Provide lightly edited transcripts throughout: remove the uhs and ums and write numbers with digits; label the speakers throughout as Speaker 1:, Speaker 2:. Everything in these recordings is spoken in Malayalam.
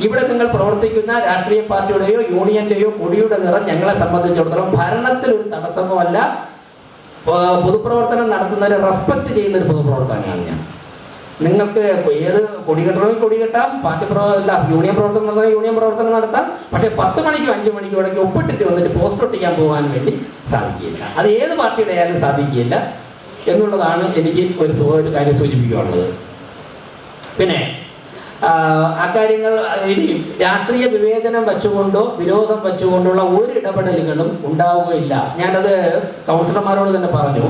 Speaker 1: ഇവിടെ നിങ്ങൾ പ്രവർത്തിക്കുന്ന രാഷ്ട്രീയ പാർട്ടിയുടെയോ യൂണിയന്റെയോ കൊടിയുടെ നിറം ഞങ്ങളെ സംബന്ധിച്ചിടത്തോളം ഭരണത്തിൽ ഒരു തടസ്സമല്ല. പൊതുപ്രവർത്തനം നടത്തുന്നവരെ റെസ്പെക്ട് ചെയ്യുന്ന ഒരു പൊതുപ്രവർത്തനമാണ് ഞാൻ. നിങ്ങൾക്ക് ഏത് കൊടി കെട്ടണമെങ്കിൽ കൊടി കെട്ടാം, പാർട്ടി യൂണിയൻ പ്രവർത്തനം നടത്താൻ യൂണിയൻ പ്രവർത്തനം നടത്താം. പക്ഷേ 10 മണിക്കോ 5 മണിക്കോ ഇടയ്ക്ക് ഒപ്പിട്ടിട്ട് വന്നിട്ട് പോസ്റ്റ് ഒട്ടിക്കാൻ പോകാൻ വേണ്ടി സാധിക്കില്ല. അത് ഏത് പാർട്ടിയുടെ ആയാലും സാധിക്കില്ല എന്നുള്ളതാണ് എനിക്ക് ഒരു കാര്യം സൂചിപ്പിക്കാനുള്ളത്. പിന്നെ അക്കാര്യങ്ങൾ ഇനി രാഷ്ട്രീയ വിവേചനം വെച്ചുകൊണ്ടോ വിരോധം വെച്ചുകൊണ്ടുള്ള ഒരു ഇടപെടലുകളും ഉണ്ടാവുകയില്ല. ഞാനത് കൗൺസിലർമാരോട് തന്നെ പറഞ്ഞു.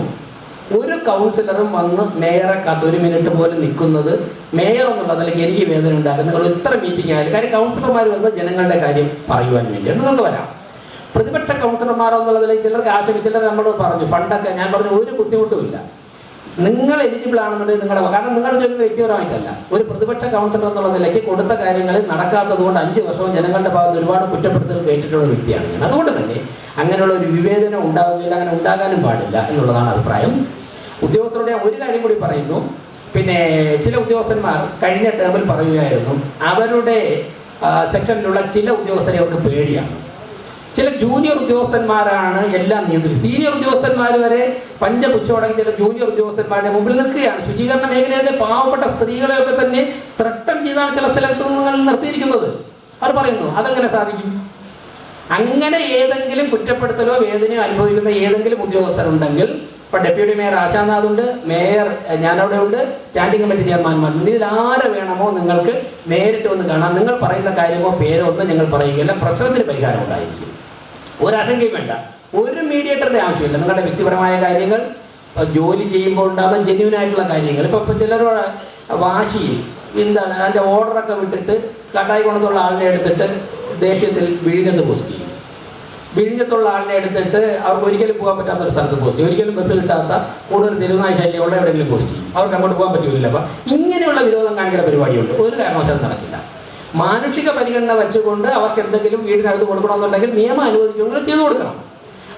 Speaker 1: ഒരു കൗൺസിലറും വന്ന് മേയറെ കാത്ത് 1 മിനിറ്റ് പോലും നിൽക്കുന്നത് മേയർ എന്നുള്ള നിലയ്ക്ക് എനിക്ക് വേദന ഉണ്ടാക്കും. നിങ്ങൾ ഇത്ര മീറ്റിംഗ് ആയാലും കാര്യം കൗൺസിലർമാർ വന്ന് ജനങ്ങളുടെ കാര്യം പറയുവാൻ വേണ്ടിയാണ്. നിങ്ങൾക്ക് വരാം. പ്രതിപക്ഷ കൗൺസിലർമാരോ എന്നുള്ളതിൽ ചിലർക്ക് ആശങ്ക, ചിലർ നമ്മളോട് പറഞ്ഞു ഫണ്ടൊക്കെ. ഞാൻ പറഞ്ഞു ഒരു ബുദ്ധിമുട്ടുമില്ല, നിങ്ങൾ എലിജിബിൾ ആണെന്നുണ്ടെങ്കിൽ നിങ്ങളുടെ, കാരണം നിങ്ങളുടെ ജോലി വ്യക്തിപരമായിട്ടല്ല. ഒരു പ്രതിപക്ഷ കൗൺസിലർ എന്നുള്ള നിലയ്ക്ക് കൊടുത്ത കാര്യങ്ങളിൽ നടക്കാത്തത് കൊണ്ട് 5 വർഷവും ജനങ്ങളുടെ ഭാഗത്ത് ഒരുപാട് കുറ്റപ്പെടുത്തൽ കേട്ടിട്ടുള്ള വ്യക്തിയാണ് ഞാൻ. അതുകൊണ്ട് തന്നെ അങ്ങനെയുള്ള ഒരു വിവേചനം ഉണ്ടാവുകയില്ല, അങ്ങനെ ഉണ്ടാകാനും പാടില്ല എന്നുള്ളതാണ് അഭിപ്രായം. ഉദ്യോഗസ്ഥരുടെ ഒരു കാര്യം കൂടി പറയുന്നു. പിന്നെ ചില ഉദ്യോഗസ്ഥന്മാർ കഴിഞ്ഞ ടേമിൽ പറയുകയായിരുന്നു അവരുടെ സെക്ഷനിലുള്ള ചില ഉദ്യോഗസ്ഥരെ അവർക്ക് പേടിയാണ്. ചില ജൂനിയർ ഉദ്യോഗസ്ഥന്മാരാണ് എല്ലാം നിയന്ത്രിക്കുന്നത്. സീനിയർ ഉദ്യോഗസ്ഥന്മാർ വരെ പഞ്ചപുച്ഛമടങ്ങി ചില ജൂനിയർ ഉദ്യോഗസ്ഥന്മാരുടെ മുമ്പിൽ നിൽക്കുകയാണ്. ശുചീകരണ മേഖലയിലെ പാവപ്പെട്ട സ്ത്രീകളെയൊക്കെ തന്നെ ത്രട്ടം ചെയ്താണ് ചില സ്ഥലങ്ങളിൽ നിർത്തിയിരിക്കുന്നത്. അവർ പറയുന്നു അതെങ്ങനെ സാധിക്കും? അങ്ങനെ ഏതെങ്കിലും കുറ്റപ്പെടുത്തലോ വേദനയോ അനുഭവിക്കുന്ന ഏതെങ്കിലും ഉദ്യോഗസ്ഥരുണ്ടെങ്കിൽ, ഇപ്പം ഡെപ്യൂട്ടി മേയർ ആശാനാഥ് ഉണ്ട്, മേയർ ഞാനവിടെ ഉണ്ട്, സ്റ്റാൻഡിംഗ് കമ്മിറ്റി ചെയർമാൻമാരുണ്ട്, ഇതിൽ ആരെ വേണമോ നിങ്ങൾക്ക് നേരിട്ട് വന്ന് കാണാം. നിങ്ങൾ പറയുന്ന കാര്യമോ പേരോ ഒന്നും ഞങ്ങൾ പറയുകയില്ല, പ്രശ്നത്തിന് പരിഹാരം ഉണ്ടായിരിക്കും. ഒരാശങ്കയും വേണ്ട, ഒരു മീഡിയേറ്ററുടെ ആവശ്യമില്ല. നിങ്ങളുടെ വ്യക്തിപരമായ കാര്യങ്ങൾ, ജോലി ചെയ്യുമ്പോൾ ഉണ്ടാകുന്ന ജെന്യൂനായിട്ടുള്ള കാര്യങ്ങൾ, ഇപ്പോൾ ചിലരുടെ വാശിയിൽ എന്താണ് അതിൻ്റെ ഓർഡറൊക്കെ വിട്ടിട്ട് കാട്ടായിക്കുളത്തുള്ള ആളിനെ എടുത്തിട്ട് ദേഷ്യത്തിൽ വിഴിഞ്ഞത്ത് പോസ്റ്റ് ചെയ്യും. വിഴിഞ്ഞത്തുള്ള ആളിനെ എടുത്തിട്ട് അവർക്ക് ഒരിക്കലും പോകാൻ പറ്റാത്ത ഒരു സ്ഥലത്ത് പോസ്റ്റ് ചെയ്യും. ഒരിക്കലും ബസ് കിട്ടാത്ത കൂടുതൽ തെരുവുനായ ശല്യമുള്ള എവിടെയെങ്കിലും പോസ്റ്റ് ചെയ്യും. അവർക്ക് അങ്ങോട്ട് പോകാൻ പറ്റില്ല. അപ്പം ഇങ്ങനെയുള്ള വിരോധം കാണിക്കുന്ന പരിപാടിയുണ്ട്, ഒരു കാരണവശാലും നടക്കില്ല. മാനുഷിക പരിഗണന വെച്ചുകൊണ്ട് അവർക്ക് എന്തെങ്കിലും വീടിനകത്ത് കൊടുക്കണമെന്നുണ്ടെങ്കിൽ നിയമം അനുവദിച്ചുകൊണ്ട് ചെയ്തു കൊടുക്കണം.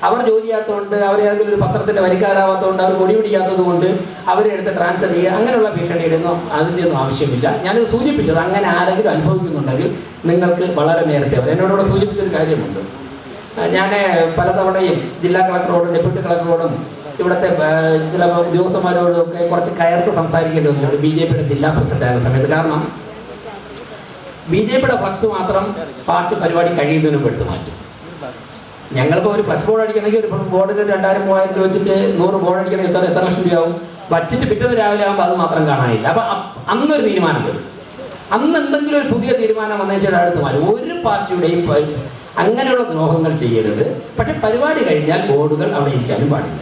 Speaker 1: അവർ ജോലി ചെയ്യാത്തതുകൊണ്ട്, അവരേതെങ്കിലും ഒരു പത്രത്തിൻ്റെ വരിക്കാരാവാത്തതുകൊണ്ട്, അവർ കൊടി പിടിക്കാത്തത് കൊണ്ട് അവരെ എടുത്ത് ട്രാൻസ്ഫർ ചെയ്യുക, അങ്ങനെയുള്ള ഭീഷണിയുടെ ഒന്നും അതിൻ്റെ ഒന്നും ആവശ്യമില്ല. ഞാനിത് സൂചിപ്പിച്ചത് അങ്ങനെ ആരെങ്കിലും അനുഭവിക്കുന്നുണ്ടെങ്കിൽ നിങ്ങൾക്ക് വളരെ നേരത്തെ എന്നോട് സൂചിപ്പിച്ചൊരു കാര്യമുണ്ട്. ഞാൻ പലതവണയും ജില്ലാ കളക്ടറോടും ഡെപ്യൂട്ടി കളക്ടറോടും ഇവിടുത്തെ ചില ഉദ്യോഗസ്ഥന്മാരോടും ഒക്കെ കുറച്ച് കയർത്ത് സംസാരിക്കേണ്ടി വന്നിട്ടുണ്ട് BJPയുടെ ജില്ലാ പ്രസിഡന്റ് ആയ സമയത്ത്. കാരണം BJPയുടെ ഫ്ലക്സ് മാത്രം പാർട്ടി പരിപാടി കഴിയുന്നതിനും എടുത്തു മാറ്റും. ഞങ്ങളിപ്പോൾ ഒരു ഫ്ലക്സ് ബോർഡ് അടിക്കണമെങ്കിൽ ഒരു ബോർഡിന് 2000-3000 രൂപ വെച്ചിട്ട് 100 ബോർഡ് അടിക്കണമെങ്കിൽ എത്ര ലക്ഷം രൂപയാവും? വച്ചിട്ട് പിറ്റേന്ന് രാവിലെ ആകുമ്പോൾ അത് മാത്രം കാണാനില്ല. അപ്പം അന്നൊരു തീരുമാനം വരും. അന്ന് എന്തെങ്കിലും ഒരു പുതിയ തീരുമാനം വന്നേച്ചാൽ അടുത്ത് മാറും. ഒരു പാർട്ടിയുടെയും അങ്ങനെയുള്ള ദ്രോഹങ്ങൾ ചെയ്യരുത്. പക്ഷെ പരിപാടി കഴിഞ്ഞാൽ ബോർഡുകൾ അവിടെ ഇരിക്കാനും പാടില്ല.